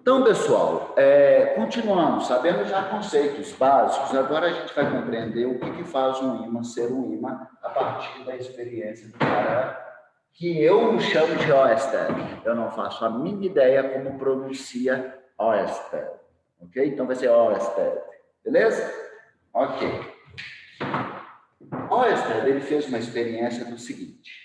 Então, pessoal, continuando, sabendo já conceitos básicos, agora a gente vai compreender o que faz um ímã ser um ímã a partir da experiência do cara que eu chamo de Oersted. Eu não faço a mínima ideia como pronuncia Oersted, ok? Então vai ser Oersted, beleza? Ok. Oersted, ele fez uma experiência do seguinte.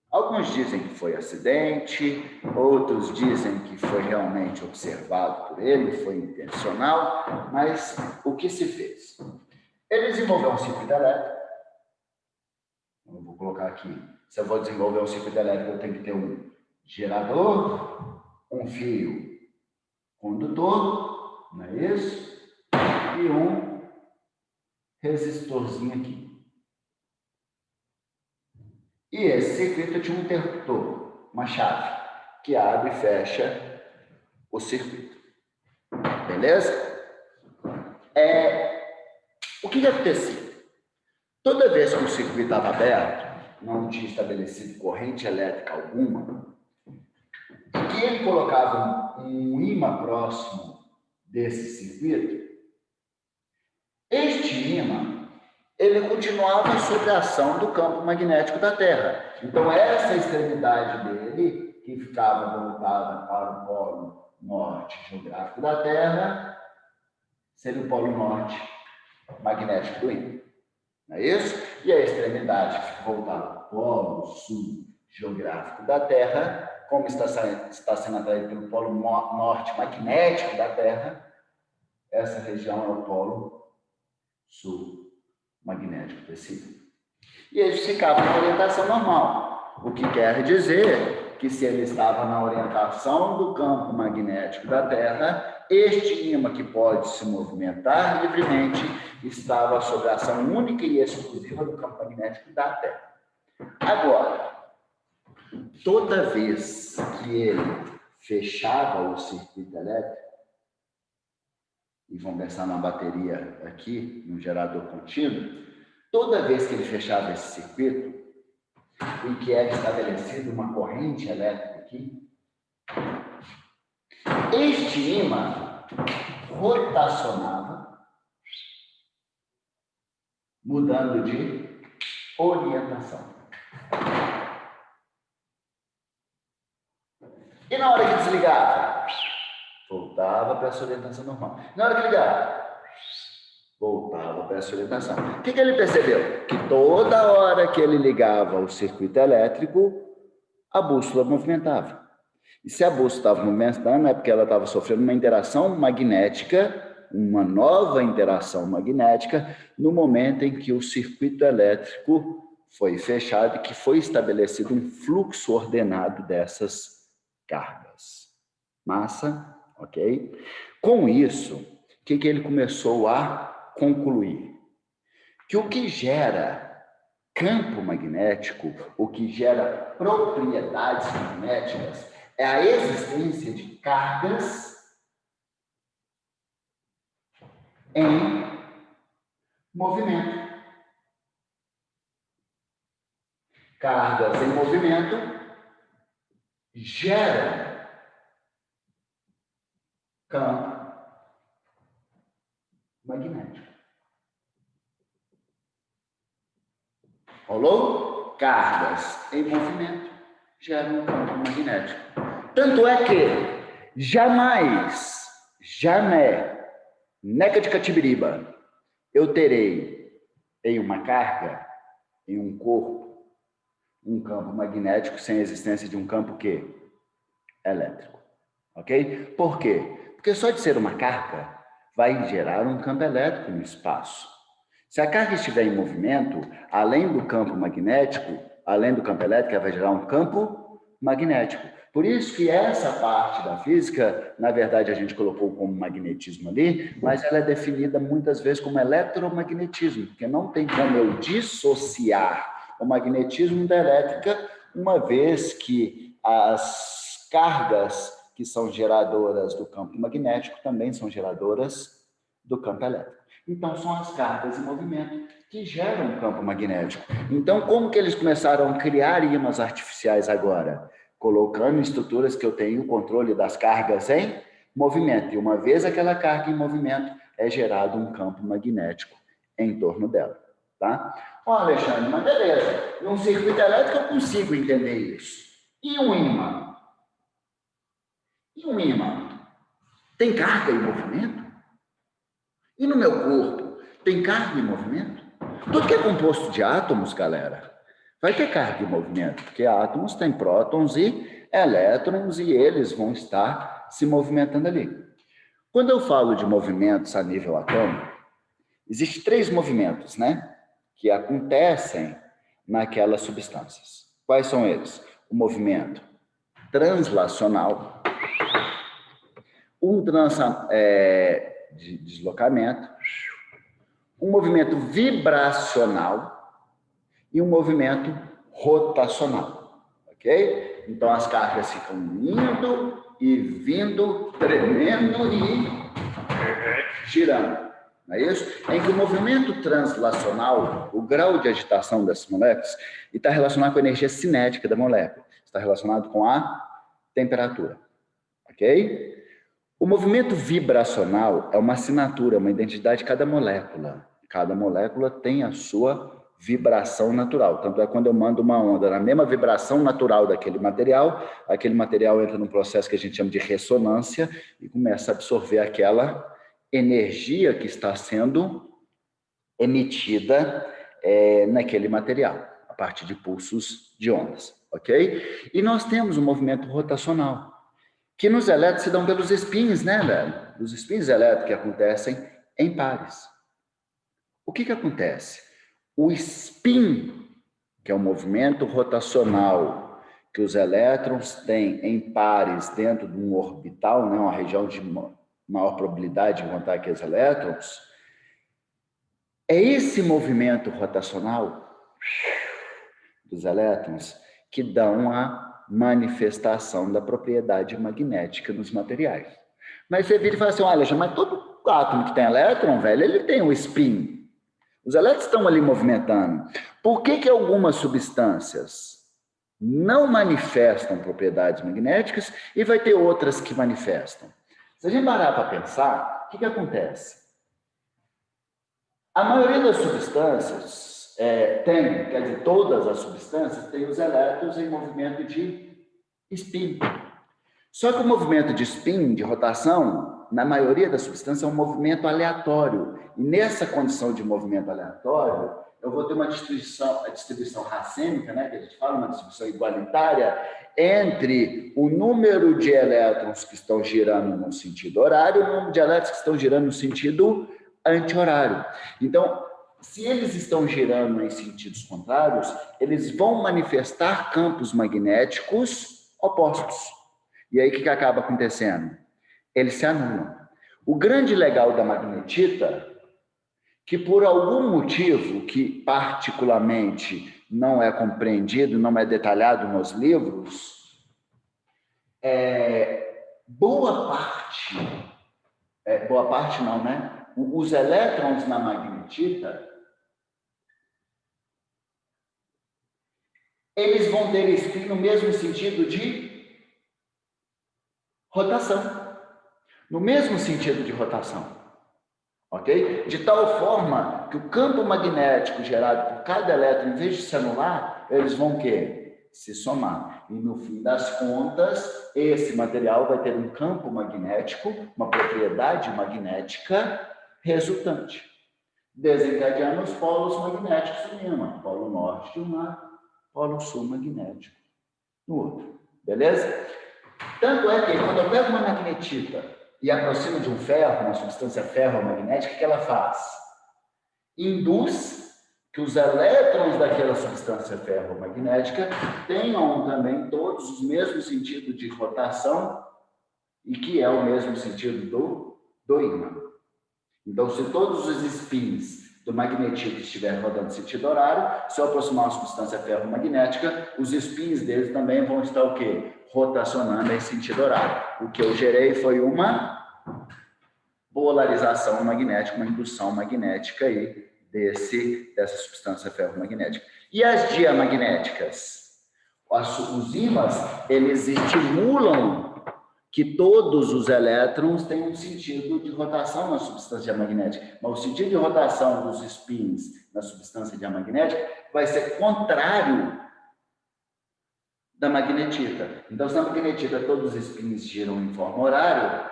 Alguns dizem que foi acidente, outros dizem que foi realmente observado por ele, foi intencional, mas o que se fez? Ele desenvolveu um circuito elétrico. Eu vou colocar aqui, se eu vou desenvolver um circuito elétrico, eu tenho que ter um gerador, um fio condutor, não é isso? E um resistorzinho aqui. E esse circuito tinha um interruptor, uma chave, que abre e fecha o circuito. Beleza? O que acontecia? Toda vez que o circuito estava aberto, não tinha estabelecido corrente elétrica alguma, e que ele colocava um ímã próximo desse circuito, este ímã, ele continuava sob a ação do campo magnético da Terra. Então, essa extremidade dele, que ficava voltada para o polo norte geográfico da Terra, seria o polo norte magnético do ímã. Não é isso? E a extremidade que voltada para o polo sul geográfico da Terra, como está sendo atraído pelo polo norte magnético da Terra, essa região é o polo sul magnético desse ímã. E eles ficavam na orientação normal, o que quer dizer que se ele estava na orientação do campo magnético da Terra, este ímã que pode se movimentar livremente estava sob a ação única e exclusiva do campo magnético da Terra. Agora, toda vez que ele fechava o circuito elétrico, e vamos pensar na bateria aqui, no gerador contínuo, toda vez que ele fechava esse circuito, em que era estabelecida uma corrente elétrica aqui, este ímã rotacionava, mudando de orientação. E na hora que desligava, voltava para essa orientação normal. Na hora que ligava, voltava para essa orientação. O que ele percebeu? Que toda hora que ele ligava o circuito elétrico, a bússola movimentava. E se a bússola estava movimentando, é porque ela estava sofrendo uma interação magnética, uma nova interação magnética, no momento em que o circuito elétrico foi fechado e que foi estabelecido um fluxo ordenado dessas cargas. Massa, ok? Com isso, o que ele começou a concluir? Que o que gera campo magnético, o que gera propriedades magnéticas, é a existência de cargas em movimento. Cargas em movimento geram campo magnético. Rolou? Cargas em movimento geram um campo magnético. Tanto é que jamais, neca de catibiriba, eu terei em uma carga, em um corpo, um campo magnético sem a existência de um campo quê? Elétrico. Ok? Por quê? Porque só de ser uma carga vai gerar um campo elétrico no espaço. Se a carga estiver em movimento, além do campo magnético, além do campo elétrico, ela vai gerar um campo magnético. Por isso que essa parte da física, na verdade, a gente colocou como magnetismo ali, mas ela é definida muitas vezes como eletromagnetismo, porque não tem como eu dissociar o magnetismo da elétrica, uma vez que as cargas que são geradoras do campo magnético também são geradoras do campo elétrico. Então, são as cargas em movimento que geram um campo magnético. Então, como que eles começaram a criar ímãs artificiais agora? colocando estruturas que eu tenho o controle das cargas em movimento. E uma vez aquela carga em movimento, é gerado um campo magnético em torno dela. Tá? Ó, Alexandre, mas beleza. Num circuito elétrico eu consigo entender isso. E um ímã? E um ímã? Tem carga em movimento? E no meu corpo? Tem carga em movimento? Tudo que é composto de átomos, galera, vai ter carga em movimento, porque átomos têm prótons e elétrons e eles vão estar se movimentando ali. Quando eu falo de movimentos a nível atômico, existem 3 movimentos, né, que acontecem naquelas substâncias. Quais são eles? O movimento translacional, de deslocamento, um movimento vibracional e um movimento rotacional, ok? Então as cargas ficam indo e vindo, tremendo e girando, não é isso? Em que o movimento translacional, o grau de agitação dessas moléculas, está relacionado com a energia cinética da molécula, está relacionado com a temperatura, ok? O movimento vibracional é uma assinatura, uma identidade de cada molécula. Cada molécula tem a sua vibração natural. Tanto é quando eu mando uma onda na mesma vibração natural daquele material, aquele material entra num processo que a gente chama de ressonância e começa a absorver aquela energia que está sendo emitida naquele material, a partir de pulsos de ondas, ok? E nós temos um movimento rotacional, que nos elétrons se dão pelos spins, né, velho? Os spins elétricos que acontecem em pares. O que acontece? O spin, que é o movimento rotacional que os elétrons têm em pares dentro de um orbital, né, uma região de maior probabilidade de encontrar aqueles elétrons, é esse movimento rotacional dos elétrons que dão a manifestação da propriedade magnética nos materiais. Mas você vira e fala assim, olha, mas todo átomo que tem elétron, velho, ele tem um spin. Os elétrons estão ali movimentando. Por que algumas substâncias não manifestam propriedades magnéticas e vai ter outras que manifestam? Se a gente parar para pensar, o que acontece? A maioria das substâncias quer dizer, todas as substâncias têm os elétrons em movimento de spin. Só que o movimento de spin, de rotação, na maioria das substâncias é um movimento aleatório. E nessa condição de movimento aleatório, eu vou ter uma distribuição, a distribuição racêmica, né, que a gente fala, uma distribuição igualitária, entre o número de elétrons que estão girando no sentido horário e o número de elétrons que estão girando no sentido anti-horário. Então, se eles estão girando em sentidos contrários, eles vão manifestar campos magnéticos opostos. E aí o que acaba acontecendo? Eles se anulam. O grande legal da magnetita, que por algum motivo que particularmente não é compreendido, não é detalhado nos livros, boa parte não, né? Os elétrons na magnetita, eles vão ter spin no mesmo sentido de rotação. No mesmo sentido de rotação. Ok? De tal forma que o campo magnético gerado por cada elétron, em vez de se anular, eles vão o quê? Se somar. E no fim das contas, esse material vai ter um campo magnético, uma propriedade magnética resultante, desencadeando os polos magnéticos no ímã, polo norte de um lado, polo sul magnético no outro. Beleza? Tanto é que quando eu pego uma magnetita e aproximo de um ferro, uma substância ferromagnética, o que ela faz? Induz que os elétrons daquela substância ferromagnética tenham também todos os mesmos sentidos de rotação e que é o mesmo sentido do ímã. Então, se todos os spins do magnetito estiverem rodando em sentido horário, se eu aproximar uma substância ferromagnética, os spins deles também vão estar o quê? Rotacionando em sentido horário. O que eu gerei foi uma polarização magnética, uma indução magnética aí dessa substância ferromagnética. E as diamagnéticas? Os ímãs, eles estimulam que todos os elétrons têm um sentido de rotação na substância diamagnética. Mas o sentido de rotação dos spins na substância diamagnética vai ser contrário da magnetita. Então, se na magnetita todos os spins giram em forma horária,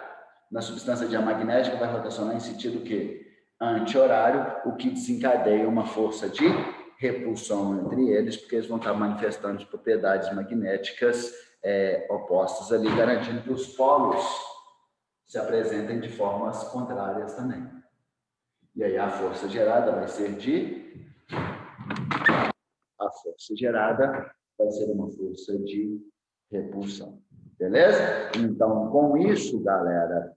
na substância diamagnética vai rotacionar em sentido que anti-horário, o que desencadeia uma força de repulsão entre eles, porque eles vão estar manifestando as propriedades magnéticas opostas ali, garantindo que os polos se apresentem de formas contrárias também. E aí a força gerada vai ser uma força de repulsão. Beleza? Então, com isso, galera,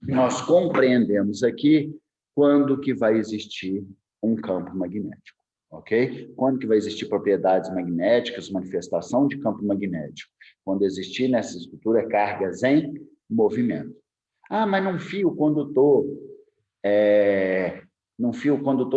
nós compreendemos aqui quando que vai existir um campo magnético, ok? Quando que vai existir propriedades magnéticas, manifestação de campo magnético. Quando existir nessa estrutura cargas em movimento. Ah, mas num fio condutor,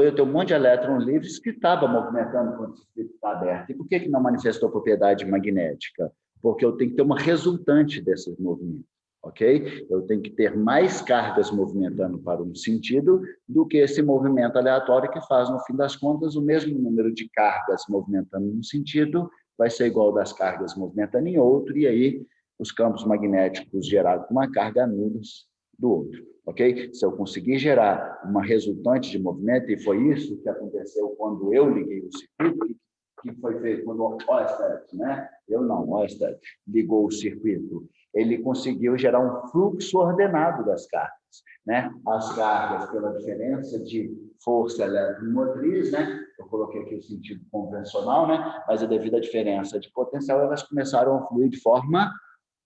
eu tenho um monte de elétrons livres que estava movimentando quando o circuito está aberto. E por que não manifestou propriedade magnética? Porque eu tenho que ter uma resultante desses movimentos, ok? Eu tenho que ter mais cargas movimentando para um sentido do que esse movimento aleatório que faz, no fim das contas, o mesmo número de cargas movimentando em um sentido vai ser igual das cargas movimentando em outro, e aí os campos magnéticos gerados por uma carga anulam-se do outro, ok? Se eu conseguir gerar uma resultante de movimento, e foi isso que aconteceu quando eu liguei o circuito, que foi feito quando o Oersted, né? Oersted ligou o circuito. Ele conseguiu gerar um fluxo ordenado das cargas, né? As cargas, pela diferença de força eletromotriz, né? Eu coloquei aqui o sentido convencional, né? Mas devido à diferença de potencial, elas começaram a fluir de forma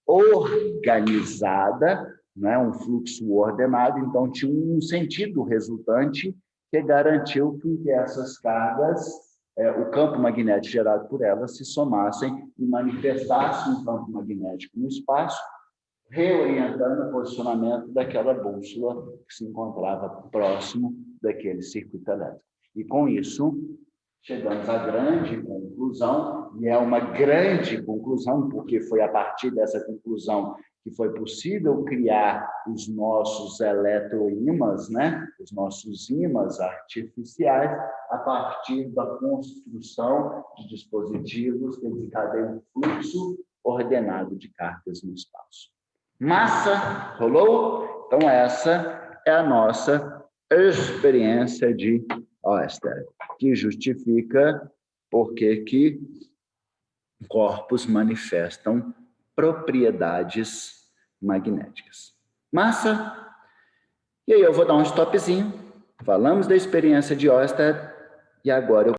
organizada, né? Um fluxo ordenado, então tinha um sentido resultante que garantiu que essas cargas, o campo magnético gerado por elas, se somassem e manifestassem um campo magnético no espaço, reorientando o posicionamento daquela bússola que se encontrava próximo daquele circuito elétrico. E com isso, chegamos à grande conclusão, e é uma grande conclusão, porque foi a partir dessa conclusão que foi possível criar os nossos eletroímãs, né? Os nossos ímãs artificiais, a partir da construção de dispositivos que desencadeiam um fluxo ordenado de cargas no espaço. Massa, rolou? Então, essa é a nossa experiência de Oersted, que justifica por que corpos manifestam propriedades magnéticas. Massa? E aí eu vou dar um stopzinho. Falamos da experiência de Oersted e agora eu